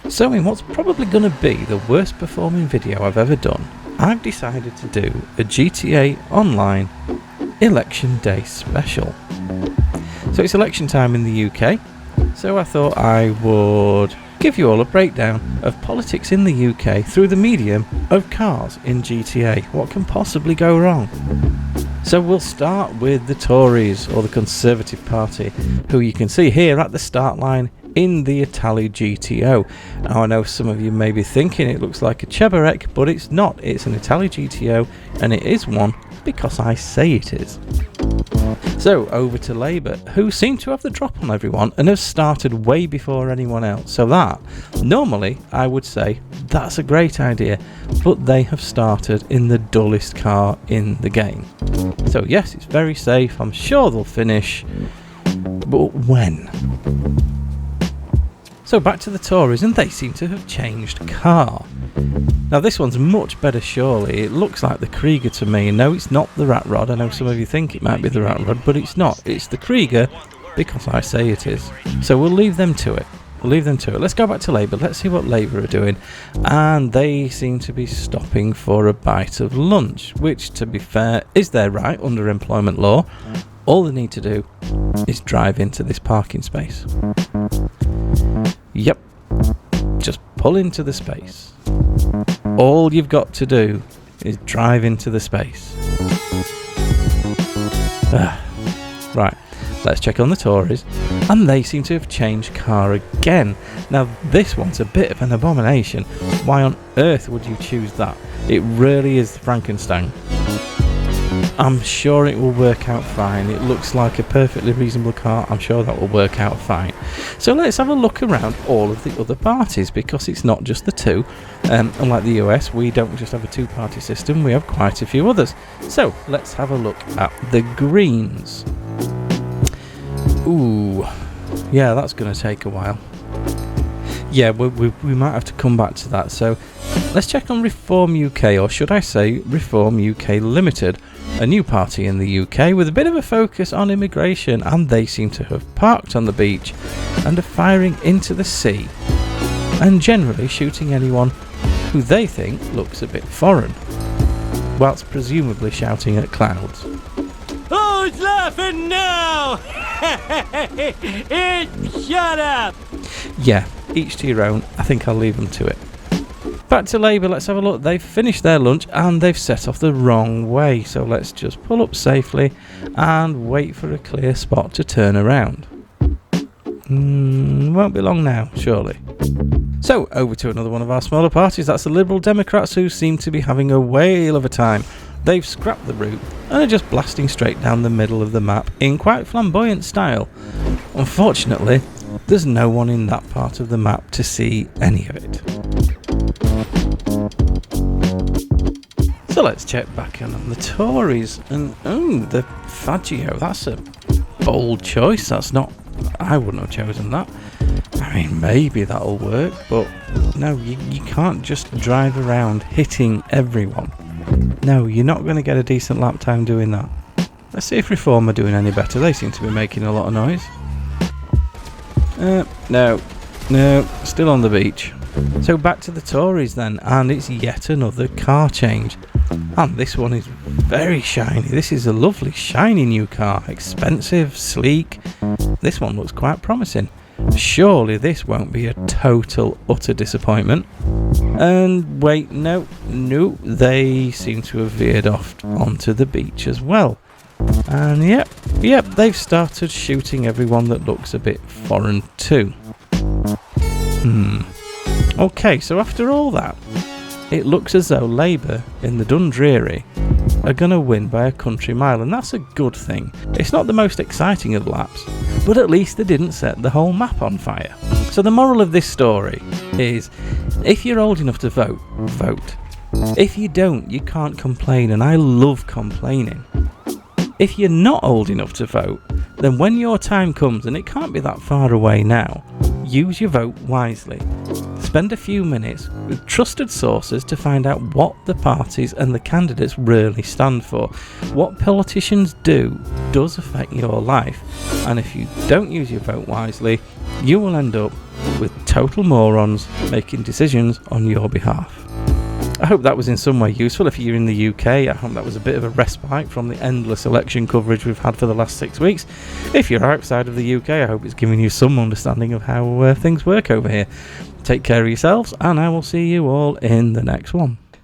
So in what's probably going to be the worst performing video I've ever done, I've decided to do a GTA Online Election Day special. So it's election time in the UK, so I thought I would give you all a breakdown of politics in the UK through the medium of cars in GTA. What can possibly go wrong? So we'll start with the Tories, or the Conservative Party, who you can see here at the start line in the Itali GTO. Now I know some of you may be thinking it looks like a Cheburek, but it's not. It's an Itali GTO, and it is one because I say it is. So over to Labour, who seem to have the drop on everyone and have started way before anyone else. So that, normally I would say that's a great idea, but they have started in the dullest car in the game. So yes, it's very safe, I'm sure they'll finish, but when? So back to the Tories, and they seem to have changed car. Now this one's much better surely. It looks like the Krieger to me. No, it's not the Rat Rod. I know some of you think it might be the Rat Rod, but it's not. It's the Krieger because I say it is. So we'll leave them to it. Let's go back to Labour. Let's see what Labour are doing. And they seem to be stopping for a bite of lunch, which, to be fair, is their right under employment law. All they need to do is drive into this parking space. Yep, just pull into the space. All you've got to do is drive into the space. Right, let's check on the Tories, and they seem to have changed car again. Now this one's a bit of an abomination. Why on earth would you choose that? It really is Frankenstein. I'm sure it will work out fine. It looks like a perfectly reasonable car. I'm sure that will work out fine. So let's have a look around all of the other parties, because it's not just the two. Unlike the US, we don't just have a two-party system, we have quite a few others. So let's have a look at the Greens. Ooh, yeah, that's going to take a while. Yeah, we might have to come back to that. So let's check on Reform UK, or should I say Reform UK Limited, a new party in the UK with a bit of a focus on immigration, and they seem to have parked on the beach and are firing into the sea and generally shooting anyone who they think looks a bit foreign, whilst presumably shouting at clouds. Who's laughing now? Shut up! Yeah, each to your own. I think I'll leave them to it. Back to Labour, let's have a look. They've finished their lunch and they've set off the wrong way. So let's just pull up safely and wait for a clear spot to turn around. Won't be long now, surely. So over to another one of our smaller parties. That's the Liberal Democrats, who seem to be having a whale of a time. They've scrapped the route and are just blasting straight down the middle of the map in quite flamboyant style. Unfortunately, there's no one in that part of the map to see any of it. So let's check back in on the Tories, and the Faggio, that's a bold choice. That's not, I wouldn't have chosen that. I mean, maybe that'll work, but no, you can't just drive around hitting everyone. No, you're not going to get a decent lap time doing that. Let's see if Reform are doing any better. They seem to be making a lot of noise. No, still on the beach. So back to the Tories then, and it's yet another car change. And this one is very shiny. This is a lovely shiny new car. Expensive, sleek. This one looks quite promising. Surely this won't be a total, utter disappointment. And wait, no, they seem to have veered off onto the beach as well. And yep, they've started shooting everyone that looks a bit foreign too. Okay, so after all that, it looks as though Labour in the Dundreary are going to win by a country mile, and that's a good thing. It's not the most exciting of laps, but at least they didn't set the whole map on fire. So the moral of this story is, if you're old enough to vote, vote. If you don't, you can't complain, and I love complaining. If you're not old enough to vote, then when your time comes, and it can't be that far away now, use your vote wisely. Spend a few minutes with trusted sources to find out what the parties and the candidates really stand for. What politicians do does affect your life, and if you don't use your vote wisely, you will end up with total morons making decisions on your behalf. I hope that was in some way useful. If you're in the UK, I hope that was a bit of a respite from the endless election coverage we've had for the last 6 weeks. If you're outside of the UK, I hope it's giving you some understanding of how things work over here. Take care of yourselves, and I will see you all in the next one.